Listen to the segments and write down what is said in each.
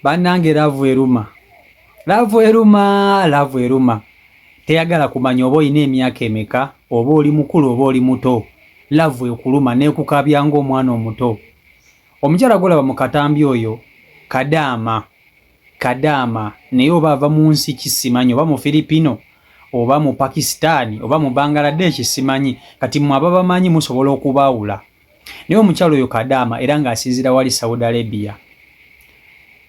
Bannange laavu eruma. Laavu eruma. Teyagala kumanya oba olina emyaka emeka, oba oli mukulu oba oli muto. Laavu ekuluma n'ekukabya ng'omwana omuto. Omukyala golaba mu katambi oyo Kadaama naye oba ava mu nsi kisimanyi, oba mu Filipino oba mu Pakistan oba mu Bangladesh simanyi, kati mmwe ababamanyi musobola okubaawula. Naye omukyala oyo Kadaama era ng'asinzira wali Saudi Arabia.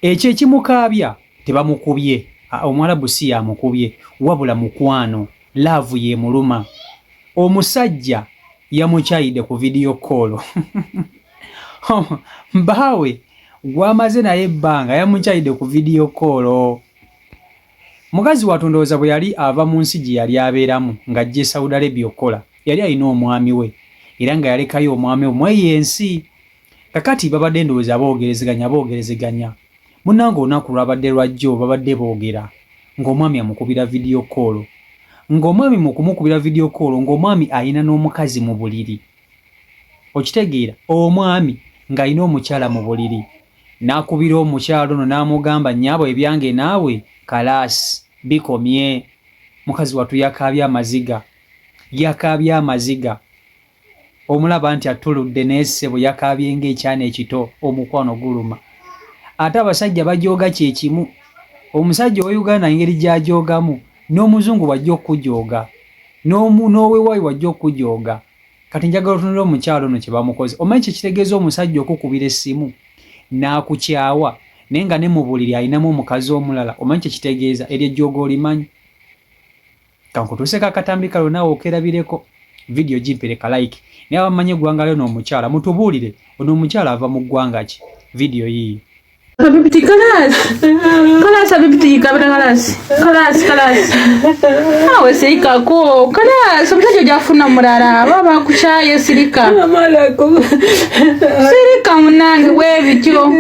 Ekyo ekimukaabya tebamukubye, Omwarabu si yamukubye, wabula mukwano, laavu ye muluma. Omusajja yamukyayidde ku video call. Mbaawe gwamaze naye ebbanga yamukyayidde ku video call. Mukazi watondooza bwe yali ava mu nsi gye yali abeeramu ng'ajja Saudi Arabia okukola, yali alina omwami we era nga yalekayo omwami we mweyo ensi. Kakati babadde ndowooza boogerezeganya. Munnange olunaku lwabadde lwajjo babadde boogera ng'omwami amukubira video call. Ng'omwami mu kumukubira video call ng'omwami ayina n'omukazi mu buliri. Okitegeera, omwami ng'ayina omukyala mu buliri. N'akubira omukyala ono n'amugamba nnyabo ebyange naawe kalaasi bikomye. Mukazi watu yakaabya amaziga. Omulaba nti atuludde n'essebo yakaabye ng'ekyana ekito, omukwano guluma. Ate abasajja bajooga kye kimu. Omusajja wa Uganda engeri gy'ajoogamu, n'omuzungu wajja okujooga, n'owewaayi wajja okujooga. Kati njagala otunula omukyalo ono kye bamukoze. Omanyi kye kitegeeza omusajja okukubira essimu n'akukyawa naye nga ne mu buliri ayinamu omukazi omulala. Omanyi kye kitegeeza eri ejjooga olimanyi? Kankutuuse kakatambi kalo naawe okerabireko. Video gimpereka like. Naye abamanyi eggwanga lyo n'omukyala mutubuulire ono omukyala ava mu ggwanga ki? Video yiyi. Habibti kalas habibti kabla kalas awe sirika ko kalas omusajja jafuna mulala baba kuchaye sirika amalako sirika munange webityo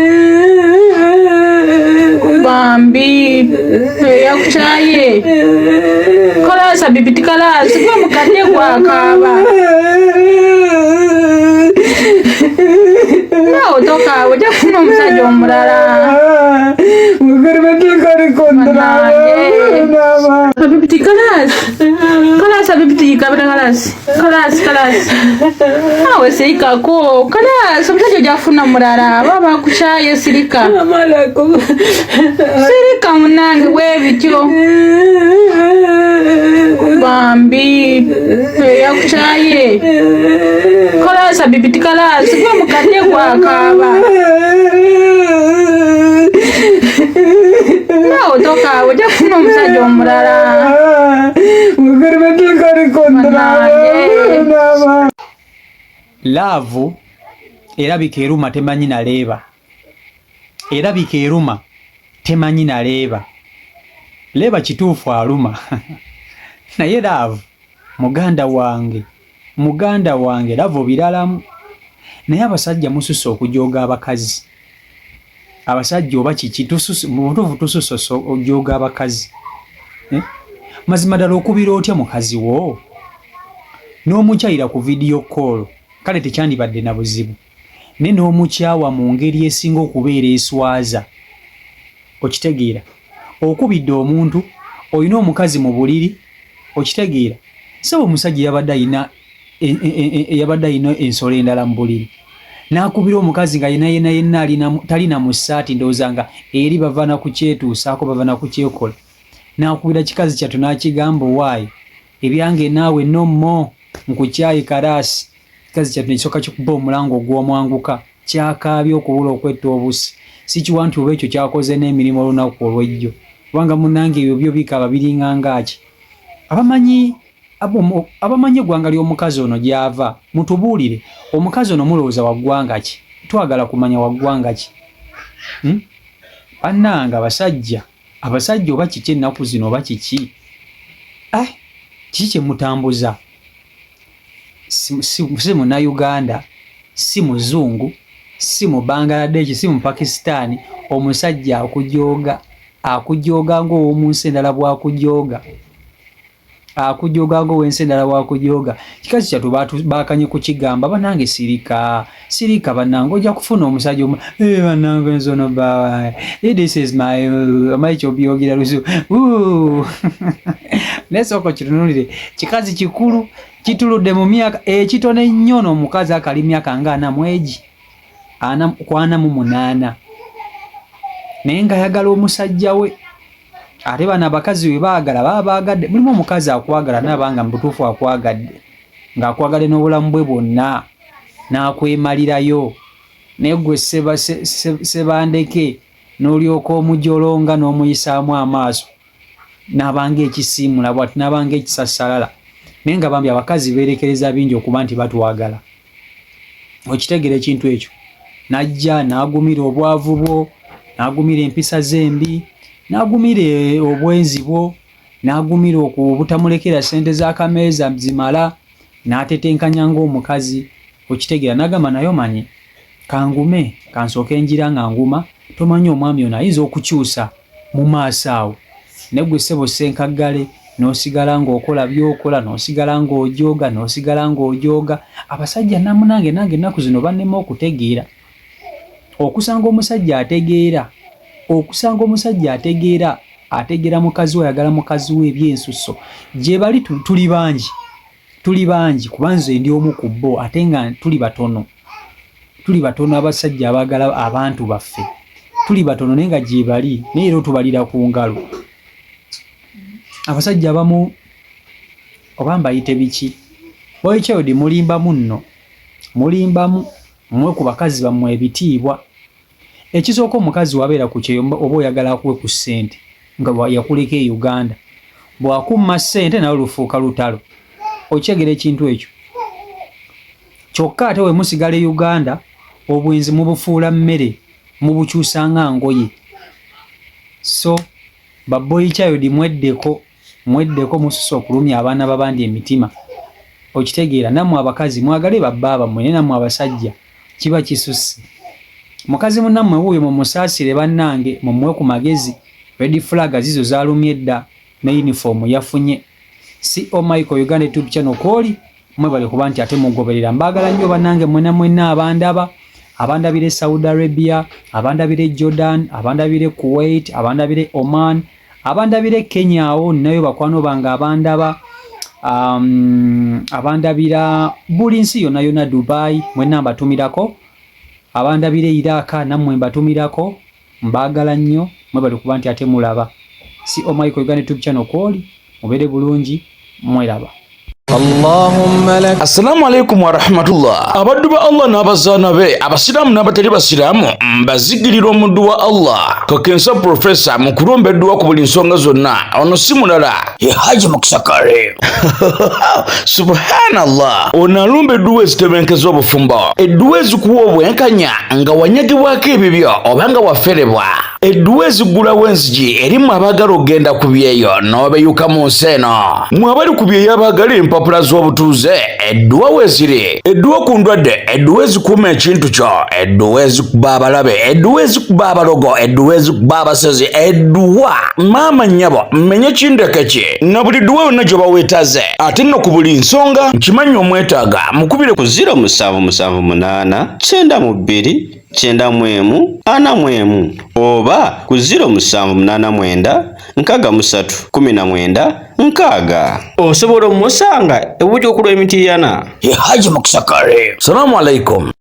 bambi yakuchaye kalas habibti kalas kwa mukate kwa kaba no toka wajafuna omusajja omulala habibti kalas habibti kabla kalas awe sirika ko kalas omusajja jafuna mulala baba kuchaye sirika amalako sirika munange webityo bambi yakuchaye kalas habibti kalas kwa mukate kwa kaba no toka wajafuna omusajja omulala laavu erabika eruma temanyi naleeba. Leeba kituufu aluma. Naye laavu muganda wange laavu biralamu. Naye abasajja mususse okujooga abakazi. Abasajja oba kiki mubutuufu tususse okujooga abakazi. Mazima ddala okubira otya mukazi wo n'omukyayira ku video call, kale tekyandibadde na buzibu. Ne n'omukyawa mu ngeri esinga okubeera eswaza. Okitegeera, okubidde omuntu olina omukazi mu buliri. Okitegeera, saba omusajja yabadde ayina ensolo endala mu buliri, n'akubira omukazi nga yenna talina mu ssaati, ndowooza nga eri bava na kukyetuusaako, bava na kukyekola. N'akubira kikazi kyattu n'akigamba owaayi ebyange naawe nommo nkukyayi kalaasi. Kikazi kyattu nekisooka kikuba omulango ogw'omwanguka, kyakaabye okubula okwetta obusi. Si kiwa nti oba ekyo kyakoze n'emirimu olunaku olw'ejjo, kubanga munnange ebyo byo bikaba biringanga ki. Abamanyi eggwanga ly'omukazi ono gy'ava mutubuulire. Omukazi ono mulowooza wa ggwanga ki? Twagala kumanya wa ggwanga ki? Bannange abasajja oba kiki ennaku zino oba kiki? Kiki kye mutambuza? Si Munnayuganda, si Muzungu, si mu Bangladesh, si mu Pakistan. Omusajja akujooga ng'ow'omu nsi endala bw'akujooga. akujoga ngo wense ndala wa kujoga kikazi kyatu bakanye kukigamba banange sirika banange ojja kufuna omusajja banange nzono ba this is my job yogira lusu nesoko kitunulire kikazi kikulu kituludde mu myaka ekitone nnyo n'omukazi akali myaka nga 4 mwegi 48 naye nga ayagala omusajja we ate bana abakazi we baagala baba baagadde mulimu omukazi akwagala nabanga mubutuufu akwagadde ng'akwagale n'obulamu bwe bwonna n'akwemalirayo naye gwe sebandeke n'olyoka omujolonga n'omuyisaamu amaaso n'abanga ekisiimula bwati n'abanga ekisassalala naye nga bambi abakazi beerekereza bingi okuba nti batwagala okitegera ekintu ekyo najja n'agumira obwavu bwo n'agumira empisa zembi n'agumira obwenzi bwo n'agumira okubutamulekera sente z'akameeza zimala n'atetenkanya ng'omukazi okitegera n'agamba nayo manyi kangume kansooka enjira nga nguma tomanyi omwami ono ayinza okukyusa mu maaso awo ne gwe ssebo ssenkaggale n'osigala ng'okola by'okola n'osigala ng'ojooga abasajja namunange nange ennaku zino bannema okutegeera okusanga omusajja ategeera mukazi we ayagala mukazi we ebyensusso gye bali tuli bangi kuba nze ndi omu ku bo ate nga tuli batono abasajja abaagala abantu baffe tuli batono naye nga gye bali naye era tubalira ku ngalo abasajja abamu oba mbayite biki boyikyodi mulimbamu mmwe ku bakazi bammwe ebitiibwa ekisooka omukazi wabeera ku kyeyo oba oyagala akuwe ku ssente nga yakuleka e Uganda bw'akumma ssente nawe lufuuka lutalo okyegera ekintu ekyo kyokka ate we musigala e Uganda obwenzi mubufuula mmere mubukyusa nga ngoye so baboyikyayodi mweddeko mususa okulumya abaana babandi emitima okitegeera nammwe abakazi mwagale babbaaba mmwe nammwe abasajja kiba kisusse mukazi munnammwe wuuyo mumusaasire bannange mumuwe ku magezi red flag zizo zaalumye dda ne uniform yafunye si Michael Uganda YouTube channel koli mwe bali kuba nti ate mugoberera mbagala nnyo bannange mwenna abandabire Saudi Arabia abandabire Jordan abandabire Kuwait abandabire Oman abandabire Kenya awo nayo bakwano banga abandabira buli nsi yonna Dubai mwenna mbatumirako abandabire Iraq nammwe mbatumirako mbagala nnyo mwe bali kuba nti ate mulaba si Michael Uganda YouTube channel koli mubere bulungi mweraba Allahumma lak. Assalamu alaikum wa rahmatullah. Abaddu ba Allah n'abazaana be abasiraamu n'abatali basiraamu mbazigirira omuddu wa Allah Kakensa Professor mu kulombeddwa ku buli nsonga zonna ono si mulala ye Haji Muksakare Subhanallah ono alumbeddwa ezitebenkeza obufumbo edduwa ezikuwa obwenkanya nga wanyagibwako ebibyo oba nga waferebwa edduwa ezigulawo enzigi erimu abaagala ogenda ku byeyo n'obeyuka mu nsi eno mwe abali ku byeyo abaagala empapula z'obutuuze edduwa weziri edduwa ku ndwadde edduwa ezikuuma ekintu kyo edduwa ezikuba abalabe edduwa ezikuba abalogo edduwa ezikuba abasezi edduwa maama nnyabo mmenye kindeke ki na buli dduwa yonna gye baweetaze ate nno ku buli nsonga nkimanyi omwetaaga mukubire ku 0778 92 91 oba ku 0789 63 19 osobola omusanga ebuujo okulwa emitiyana ye Haji Muksakare. Salamu alaikum.